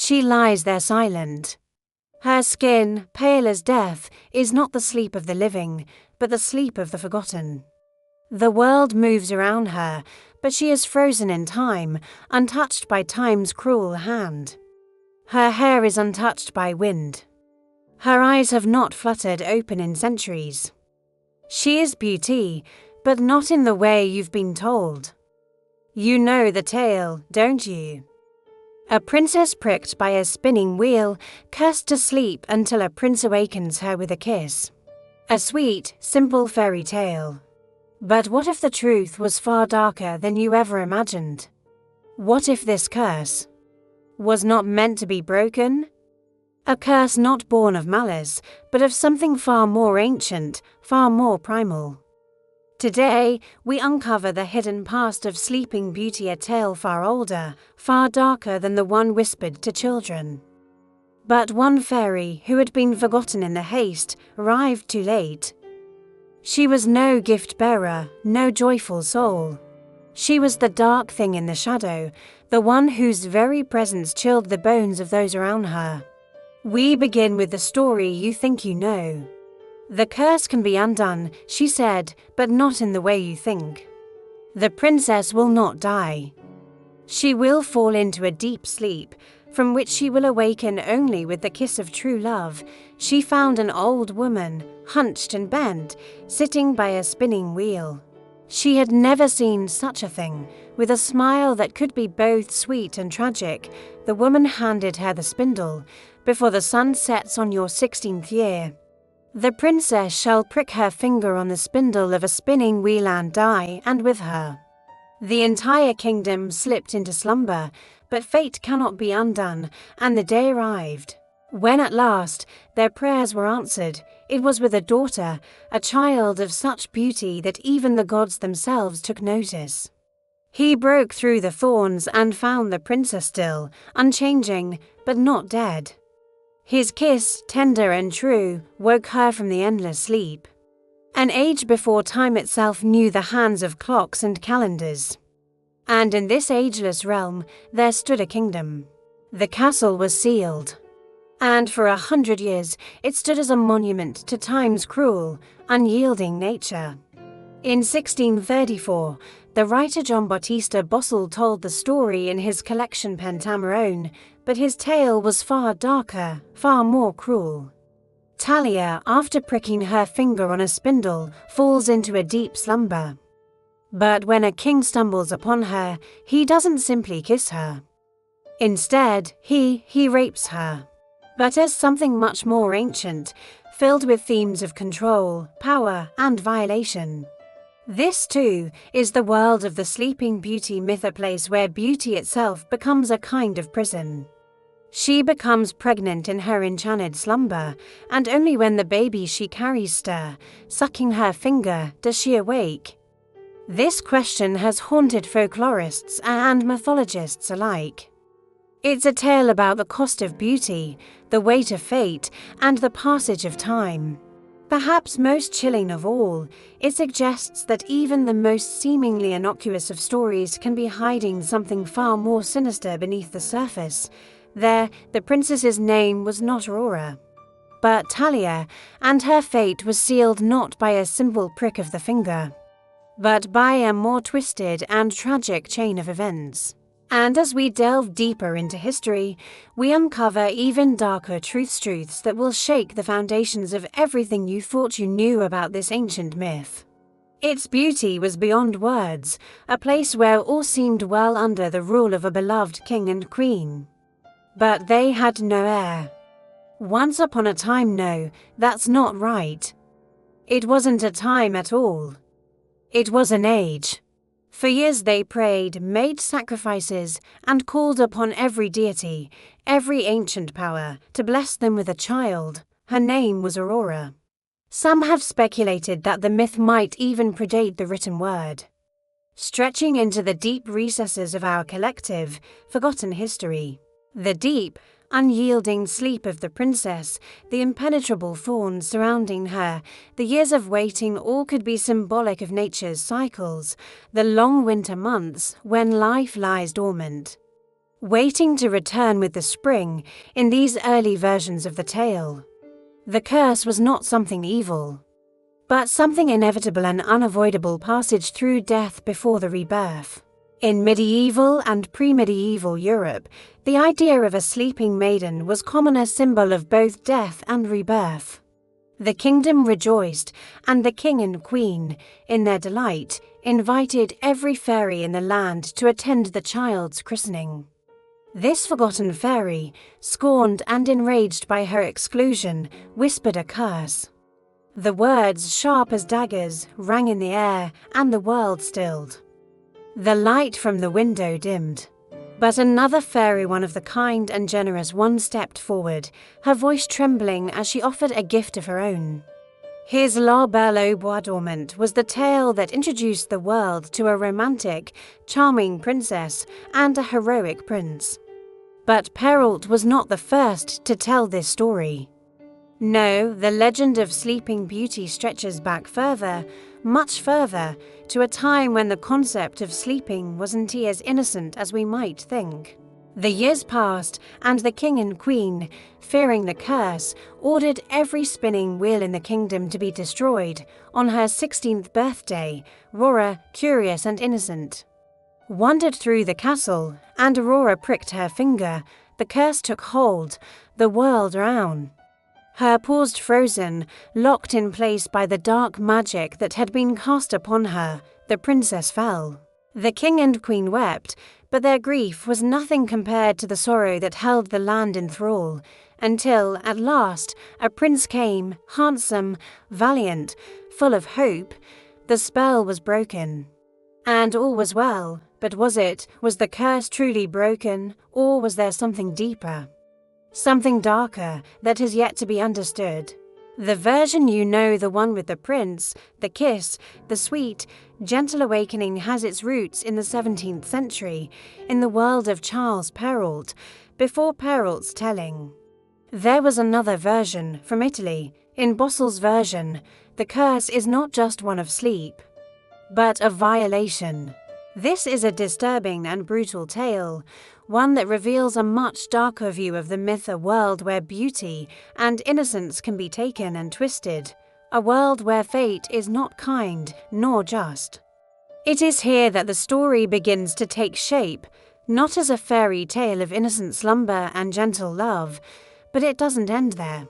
She lies there silent. Her skin, pale as death, is not the sleep of the living, but the sleep of the forgotten. The world moves around her, but she is frozen in time, untouched by time's cruel hand. Her hair is untouched by wind. Her eyes have not fluttered open in centuries. She is beauty, but not in the way you've been told. You know the tale, don't you? A princess pricked by a spinning wheel, cursed to sleep until a prince awakens her with a kiss. A sweet, simple fairy tale. But what if the truth was far darker than you ever imagined? What if this curse was not meant to be broken? A curse not born of malice, but of something far more ancient, far more primal. Today, we uncover the hidden past of Sleeping Beauty, a tale far older, far darker than the one whispered to children. But one fairy, who had been forgotten in the haste, arrived too late. She was no gift-bearer, no joyful soul. She was the dark thing in the shadow, the one whose very presence chilled the bones of those around her. We begin with the story you think you know. The curse can be undone, she said, but not in the way you think. The princess will not die. She will fall into a deep sleep, from which she will awaken only with the kiss of true love. She found an old woman, hunched and bent, sitting by a spinning wheel. She had never seen such a thing. With a smile that could be both sweet and tragic, the woman handed her the spindle. Before the sun sets on your 16th year, the princess shall prick her finger on the spindle of a spinning wheel and die, and with her the entire kingdom slipped into slumber. But fate cannot be undone, and the day arrived when at last their prayers were answered. It was with a daughter, a child of such beauty that even the gods themselves took notice. He broke through the thorns and found the princess still, unchanging, but not dead. His kiss, tender and true, woke her from the endless sleep. An age before time itself knew the hands of clocks and calendars. And in this ageless realm there stood a kingdom. The castle was sealed. And for 100 years it stood as a monument to time's cruel, unyielding nature. In 1634, the writer John Bautista Bossel told the story in his collection Pentamerone, but his tale was far darker, far more cruel. Talia, after pricking her finger on a spindle, falls into a deep slumber. But when a king stumbles upon her, he doesn't simply kiss her. Instead, he rapes her. But as something much more ancient, filled with themes of control, power, and violation. This, too, is the world of the Sleeping Beauty myth, a place where beauty itself becomes a kind of prison. She becomes pregnant in her enchanted slumber, and only when the baby she carries stir, sucking her finger, does she awake. This question has haunted folklorists and mythologists alike. It's a tale about the cost of beauty, the weight of fate, and the passage of time. Perhaps most chilling of all, it suggests that even the most seemingly innocuous of stories can be hiding something far more sinister beneath the surface. There, the princess's name was not Aurora, but Talia, and her fate was sealed not by a simple prick of the finger, but by a more twisted and tragic chain of events. And as we delve deeper into history, we uncover even darker truths that will shake the foundations of everything you thought you knew about this ancient myth. Its beauty was beyond words, a place where all seemed well under the rule of a beloved king and queen. But they had no heir. Once upon a time, no, that's not right. It wasn't a time at all. It was an age. For years they prayed, made sacrifices, and called upon every deity, every ancient power, to bless them with a child. Her name was Aurora. Some have speculated that the myth might even predate the written word, stretching into the deep recesses of our collective, forgotten history. The deep, unyielding sleep of the princess, the impenetrable thorns surrounding her, the years of waiting, all could be symbolic of nature's cycles, the long winter months when life lies dormant. waiting to return with the spring in these early versions of the tale. The curse was not something evil, but something inevitable and unavoidable passage through death before the rebirth. In medieval and pre-medieval Europe, the idea of a sleeping maiden was common, a symbol of both death and rebirth. The kingdom rejoiced, and the king and queen, in their delight, invited every fairy in the land to attend the child's christening. This forgotten fairy, scorned and enraged by her exclusion, whispered a curse. The words, sharp as daggers, rang in the air, and the world stilled. The light from the window dimmed. But another fairy, one of the kind and generous one, stepped forward, her voice trembling as she offered a gift of her own. His La Belle au Bois Dormant was the tale that introduced the world to a romantic, charming princess and a heroic prince. But Perrault was not the first to tell this story. No, the legend of Sleeping Beauty stretches back further, much further, to a time when the concept of sleeping wasn't as innocent as we might think. The years passed, and the king and queen, fearing the curse, ordered every spinning wheel in the kingdom to be destroyed on her 16th birthday. Aurora, curious and innocent, wandered through the castle, and Aurora pricked her finger. The curse took hold, the world around. Her paused frozen, locked in place by the dark magic that had been cast upon her. The princess fell. The king and queen wept, but their grief was nothing compared to the sorrow that held the land in thrall, until, at last, a prince came, handsome, valiant, full of hope. The spell was broken. And all was well, but was it? Was the curse truly broken, or was there something deeper? Something darker that has yet to be understood. The version you know, the one with the prince, the kiss, the sweet, gentle awakening, has its roots in the 17th century, in the world of Charles Perrault, before Perrault's telling. There was another version, from Italy. In Bossel's version, the curse is not just one of sleep, but of violation. This is a disturbing and brutal tale, one that reveals a much darker view of the myth, a world where beauty and innocence can be taken and twisted, a world where fate is not kind nor just. It is here that the story begins to take shape, not as a fairy tale of innocent slumber and gentle love, but it doesn't end there.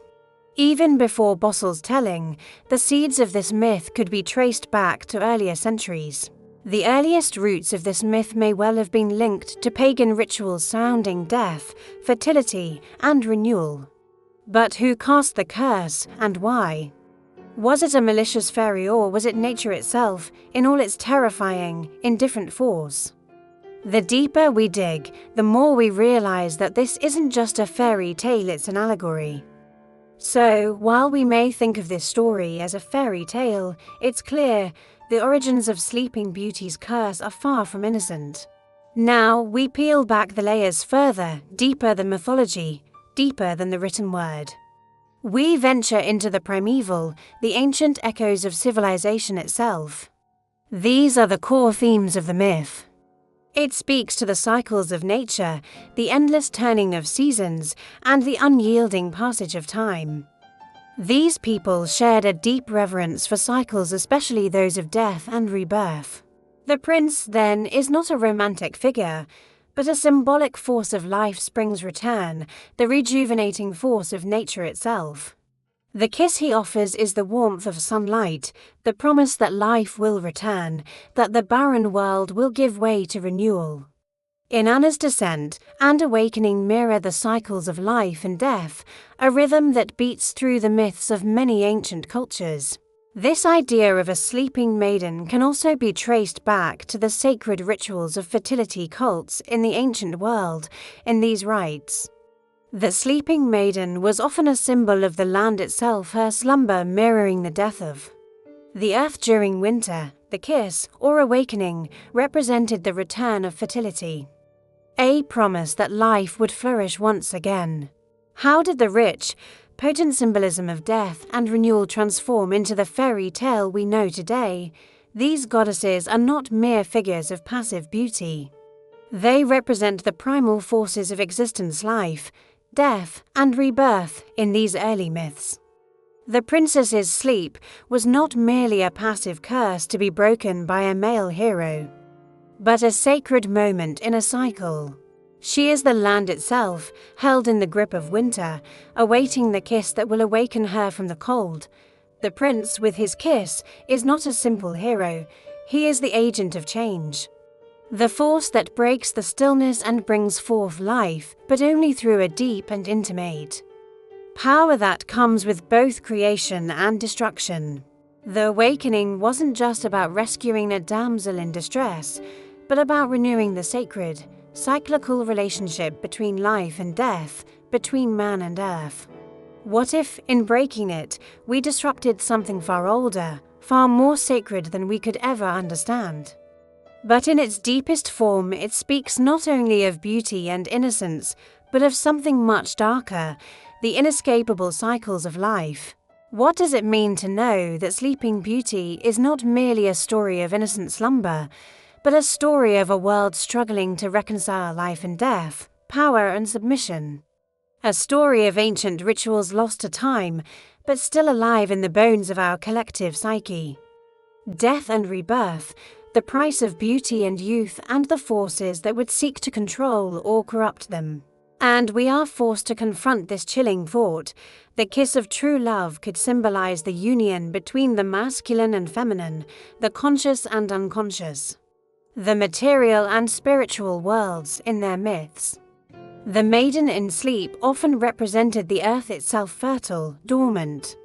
Even before Bossel's telling, the seeds of this myth could be traced back to earlier centuries. The earliest roots of this myth may well have been linked to pagan rituals surrounding death, fertility, and renewal. But who cast the curse, and why? Was it a malicious fairy, or was it nature itself, in all its terrifying, indifferent force? The deeper we dig, the more we realize that this isn't just a fairy tale, it's an allegory. So, while we may think of this story as a fairy tale, it's clear the origins of Sleeping Beauty's curse are far from innocent. Now, we peel back the layers further, deeper than mythology, deeper than the written word. We venture into the primeval, the ancient echoes of civilization itself. These are the core themes of the myth. It speaks to the cycles of nature, the endless turning of seasons, and the unyielding passage of time. These people shared a deep reverence for cycles, especially those of death and rebirth. The prince, then, is not a romantic figure, but a symbolic force of life's spring's return, the rejuvenating force of nature itself. The kiss he offers is the warmth of sunlight, the promise that life will return, that the barren world will give way to renewal. Inanna's descent and awakening mirror the cycles of life and death, a rhythm that beats through the myths of many ancient cultures. This idea of a sleeping maiden can also be traced back to the sacred rituals of fertility cults in the ancient world. In these rites, the sleeping maiden was often a symbol of the land itself, her slumber mirroring the death of the earth during winter. The kiss, or awakening, represented the return of fertility, a promise that life would flourish once again. How did the rich, potent symbolism of death and renewal transform into the fairy tale we know today? These goddesses are not mere figures of passive beauty. They represent the primal forces of existence, life, death, and rebirth in these early myths. The princess's sleep was not merely a passive curse to be broken by a male hero, but a sacred moment in a cycle. She is the land itself, held in the grip of winter, awaiting the kiss that will awaken her from the cold. The prince, with his kiss, is not a simple hero. He is the agent of change. The force that breaks the stillness and brings forth life, but only through a deep and intimate power that comes with both creation and destruction. The awakening wasn't just about rescuing a damsel in distress, but about renewing the sacred, cyclical relationship between life and death, between man and earth. What if, in breaking it, we disrupted something far older, far more sacred than we could ever understand? But in its deepest form, it speaks not only of beauty and innocence, but of something much darker, the inescapable cycles of life. What does it mean to know that Sleeping Beauty is not merely a story of innocent slumber, but a story of a world struggling to reconcile life and death, power and submission? A story of ancient rituals lost to time, but still alive in the bones of our collective psyche. Death and rebirth, the price of beauty and youth, and the forces that would seek to control or corrupt them. And we are forced to confront this chilling thought. The kiss of true love could symbolize the union between the masculine and feminine, the conscious and unconscious, the material and spiritual worlds in their myths. The maiden in sleep often represented the earth itself, fertile, dormant,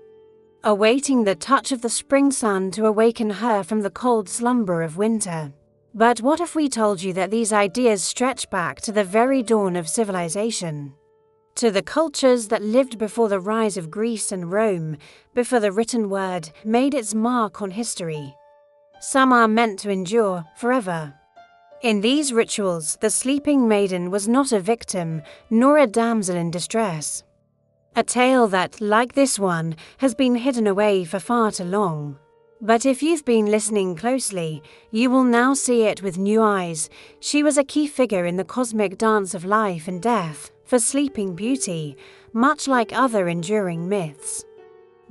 awaiting the touch of the spring sun to awaken her from the cold slumber of winter. But what if we told you that these ideas stretch back to the very dawn of civilization? To the cultures that lived before the rise of Greece and Rome, before the written word made its mark on history. Some are meant to endure forever. In these rituals, the sleeping maiden was not a victim, nor a damsel in distress. A tale that, like this one, has been hidden away for far too long. But if you've been listening closely, you will now see it with new eyes. She was a key figure in the cosmic dance of life and death, for Sleeping Beauty, much like other enduring myths,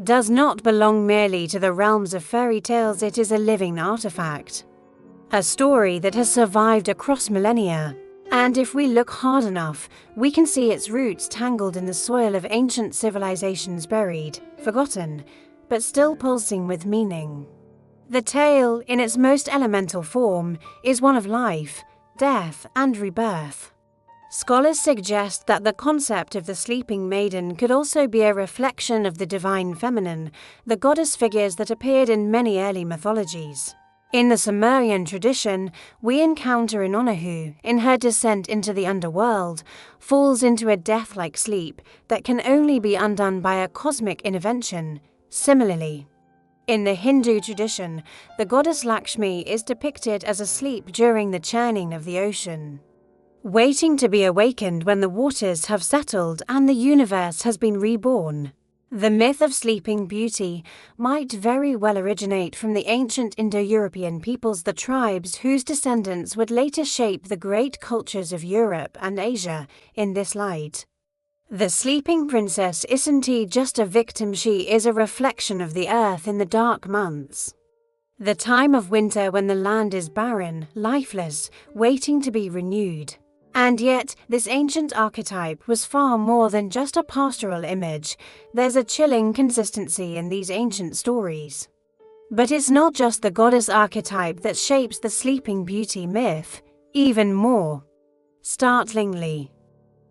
does not belong merely to the realms of fairy tales. It is a living artifact, a story that has survived across millennia. And if we look hard enough, we can see its roots tangled in the soil of ancient civilizations, buried, forgotten, but still pulsing with meaning. The tale, in its most elemental form, is one of life, death, and rebirth. Scholars suggest that the concept of the sleeping maiden could also be a reflection of the divine feminine, the goddess figures that appeared in many early mythologies. In the Sumerian tradition, we encounter Inonohu, in her descent into the underworld, falls into a death-like sleep that can only be undone by a cosmic intervention. Similarly, in the Hindu tradition, the goddess Lakshmi is depicted as asleep during the churning of the ocean, waiting to be awakened when the waters have settled and the universe has been reborn. The myth of Sleeping Beauty might very well originate from the ancient Indo-European peoples, the tribes whose descendants would later shape the great cultures of Europe and Asia in this light. The sleeping princess isn't just a victim, she is a reflection of the earth in the dark months. The time of winter when the land is barren, lifeless, waiting to be renewed. And yet, this ancient archetype was far more than just a pastoral image. There's a chilling consistency in these ancient stories. But it's not just the goddess archetype that shapes the Sleeping Beauty myth. Even more startlingly,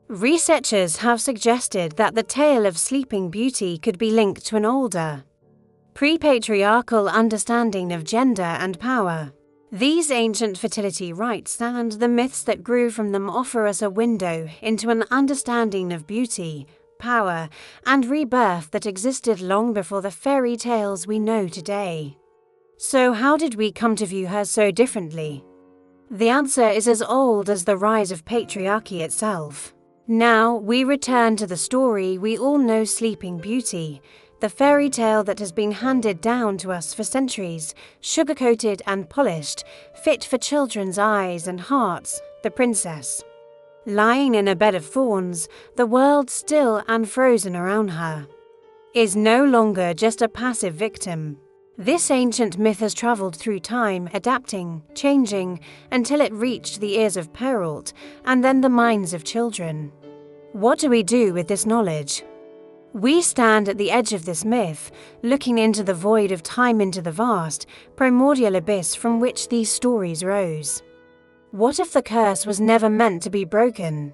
researchers have suggested that the tale of Sleeping Beauty could be linked to an older, pre-patriarchal understanding of gender and power. These ancient fertility rites and the myths that grew from them offer us a window into an understanding of beauty, power, and rebirth that existed long before the fairy tales we know today. So how did we come to view her so differently? The answer is as old as the rise of patriarchy itself. Now we return to the story we all know, Sleeping Beauty, The fairy tale that has been handed down to us for centuries, sugar-coated and polished, fit for children's eyes and hearts, the princess. Lying in a bed of thorns, the world still and frozen around her, is no longer just a passive victim. This ancient myth has travelled through time, adapting, changing, until it reached the ears of Perrault and then the minds of children. What do we do with this knowledge? We stand at the edge of this myth, looking into the void of time, into the vast, primordial abyss from which these stories rose. What if the curse was never meant to be broken?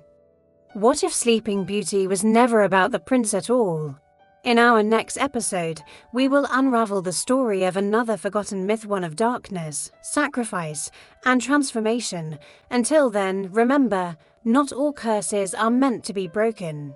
What if Sleeping Beauty was never about the prince at all? In our next episode, we will unravel the story of another forgotten myth, one of darkness, sacrifice, and transformation. Until then, remember, not all curses are meant to be broken.